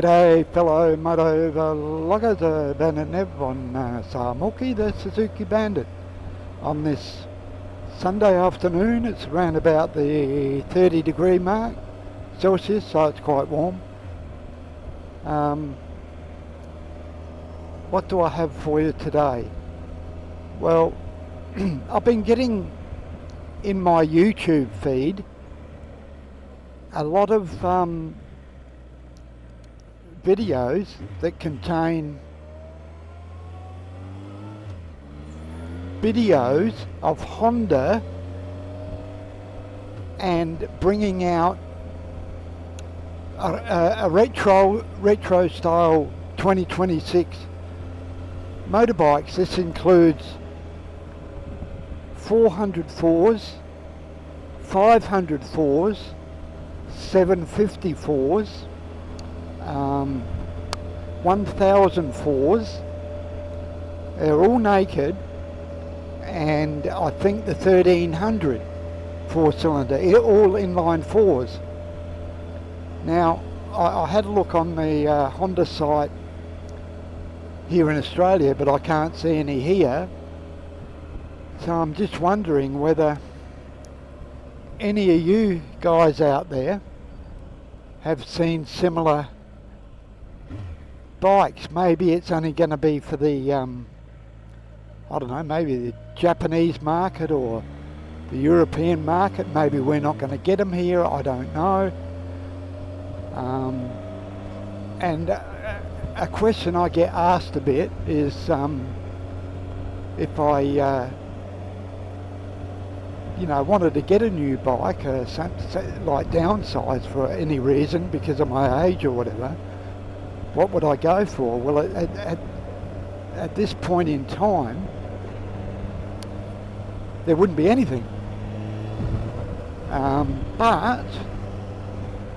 G'day fellow moto vloggers, Ben and Nev on Samuki, the Suzuki Bandit. On this Sunday afternoon, it's around about the 30-degree mark Celsius, so it's quite warm. What do I have for you today? Well, I've been getting in my YouTube feed a lot of videos that contain videos of Honda and bringing out a retro style 2026 motorbikes. This includes 404s, 504s, 754s, 1004s. They're all naked, and I think the 1300 4-cylinder, all inline fours. Now, I had a look on the Honda site here in Australia, but I can't see any here. So I'm just wondering whether any of you guys out there have seen similar bikes. Maybe it's only going to be for the I don't know, maybe the Japanese market or the European market. Maybe we're not going to get them here, I don't know. And a question I get asked a bit is if I wanted to get a new bike, like downsize for any reason because of my age or whatever, what would I go for? Well, at this point in time, there wouldn't be anything. But,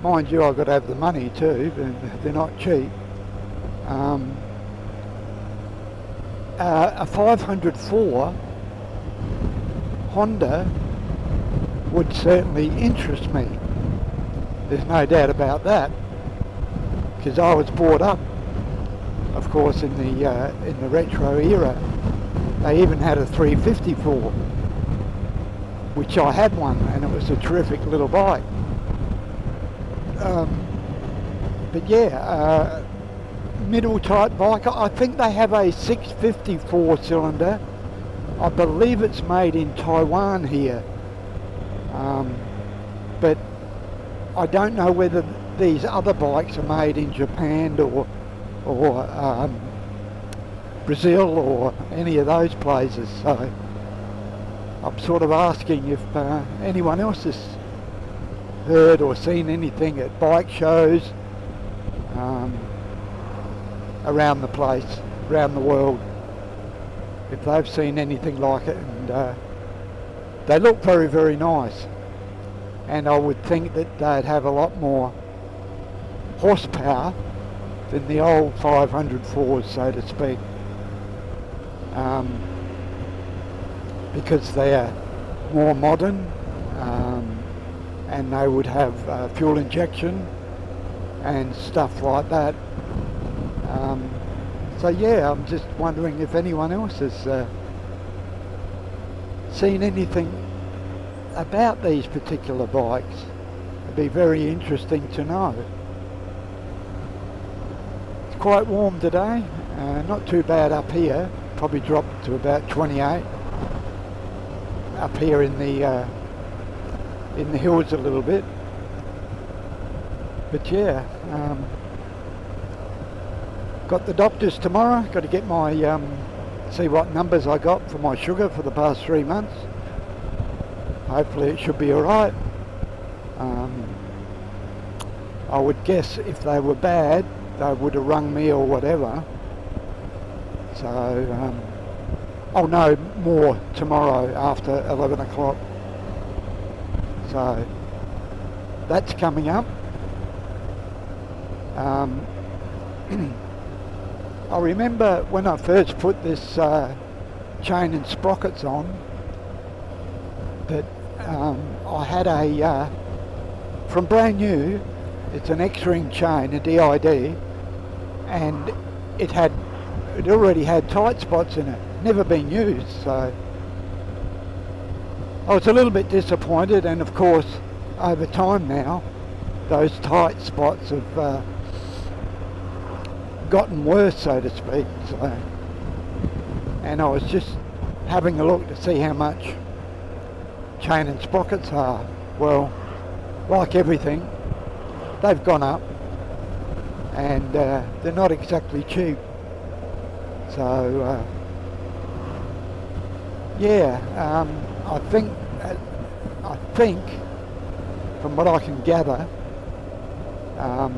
mind you, I've got to have the money too, they're not cheap. A 504 Honda would certainly interest me. There's no doubt about that, because I was brought up, of course, in the retro era. They even had a 354, which I had one, and it was a terrific little bike. But yeah, middle type bike. I think they have a 654 cylinder. I believe it's made in Taiwan here. But I don't know whether these other bikes are made in Japan or Brazil or any of those places. So I'm sort of asking if anyone else has heard or seen anything at bike shows around the place, around the world, if they've seen anything like it. And they look very, very nice, and I would think that they'd have a lot more horsepower than the old 504s, so to speak, because they're more modern, and they would have fuel injection and stuff like that. So yeah, I'm just wondering if anyone else has seen anything about these particular bikes. It'd be very interesting to know. It's quite warm today, not too bad up here, probably dropped to about 28 up here in the hills a little bit. But yeah, got the doctors tomorrow, got to get my see what numbers I got for my sugar for the past 3 months. Hopefully it should be alright. I would guess if they were bad, they would have rung me or whatever. So I'll know more tomorrow after 11 o'clock. So that's coming up. I remember when I first put this chain and sprockets on, that I had a from brand new, it's an X-ring chain, a DID, and it already had tight spots in it, never been used. So I was a little bit disappointed, and of course over time now those tight spots have gotten worse, so to speak. So, and I was just having a look to see how much chain and sprockets are. Well, like everything, they've gone up, and they're not exactly cheap. So yeah, I think from what I can gather, a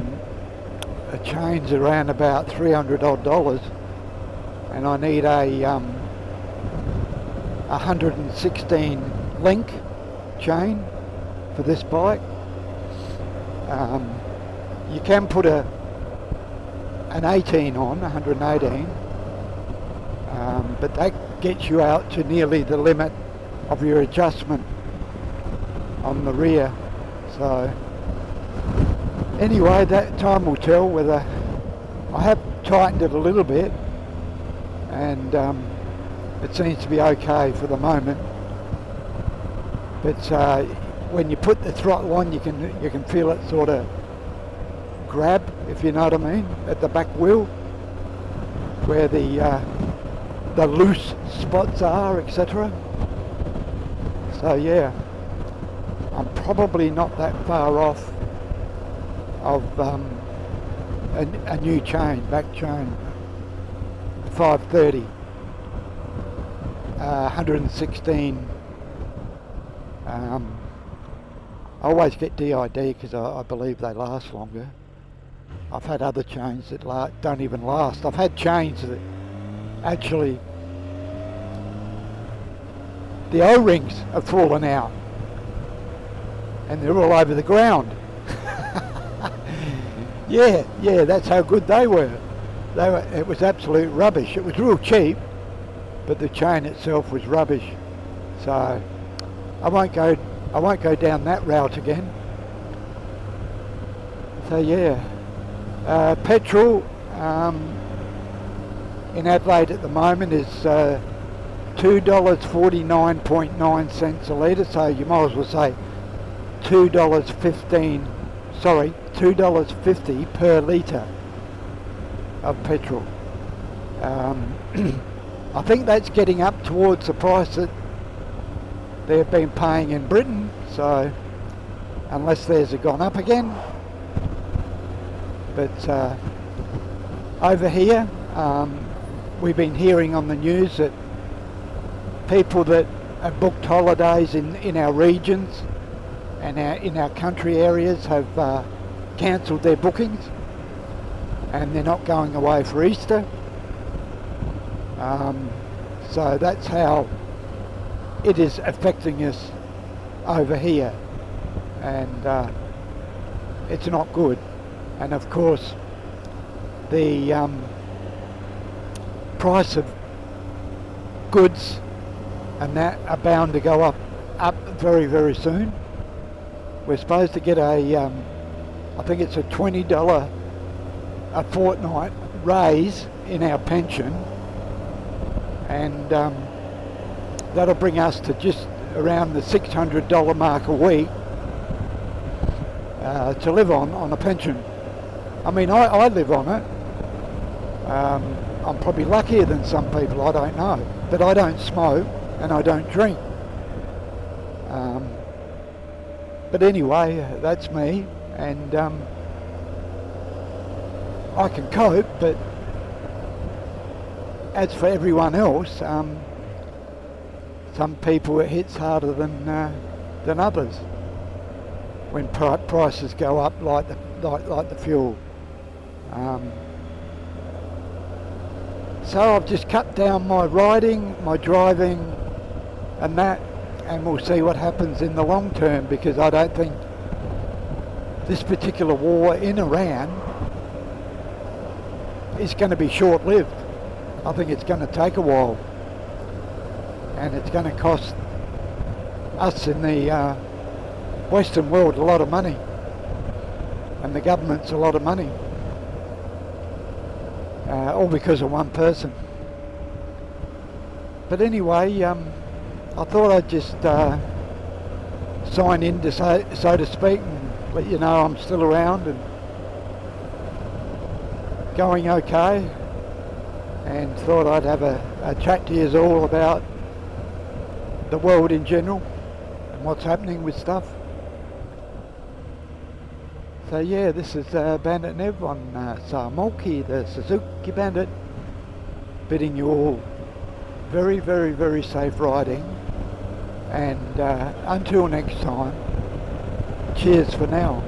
chain's around about $300 odd, and I need a 116 link chain for this bike. You can put an 18 on, 118, but that gets you out to nearly the limit of your adjustment on the rear. So anyway, that time will tell whether I have tightened it a little bit, and it seems to be okay for the moment. But when you put the throttle on, you can feel it sort of grab, if you know what I mean, at the back wheel, where the loose spots are, etc. So yeah, I'm probably not that far off of a new chain, back chain, 530, 116. I always get DID because I believe they last longer. I've had other chains that don't even last. I've had chains that actually the O-rings have fallen out and they're all over the ground. yeah, that's how good they were. It was absolute rubbish. It was real cheap, but the chain itself was rubbish. So I won't go down that route again. So yeah, petrol in Adelaide at the moment is $2.49.9 a litre, so you might as well say $2.50 per litre of petrol. I think that's getting up towards the price that they've been paying in Britain, so unless theirs have gone up again. But over here, we've been hearing on the news that people that have booked holidays in our regions and in our country areas have cancelled their bookings, and they're not going away for Easter. So that's how it is affecting us over here, and it's not good. And of course the price of goods and that are bound to go up very, very soon. We're supposed to get I think it's a $20 a fortnight raise in our pension, and that'll bring us to just around the $600 mark a week to live on a pension. I mean, I live on it. I'm probably luckier than some people, I don't know. But I don't smoke and I don't drink. But anyway, that's me, and I can cope, but as for everyone else, some people it hits harder than others when prices go up like the fuel. So I've just cut down my riding, my driving and that, and we'll see what happens in the long term, because I don't think this particular war in Iran is going to be short-lived. I think it's going to take a while, and it's going to cost us in the Western world a lot of money, and the government's a lot of money. all because of one person. But anyway, I thought I'd just sign in, to so to speak, and let you know I'm still around and going okay, and thought I'd have a chat to you all about the world in general and what's happening with stuff. So yeah, this is Bandit Nev on Saamulki, the Suzuki Bandit, bidding you all very, very, very safe riding, and until next time, cheers for now.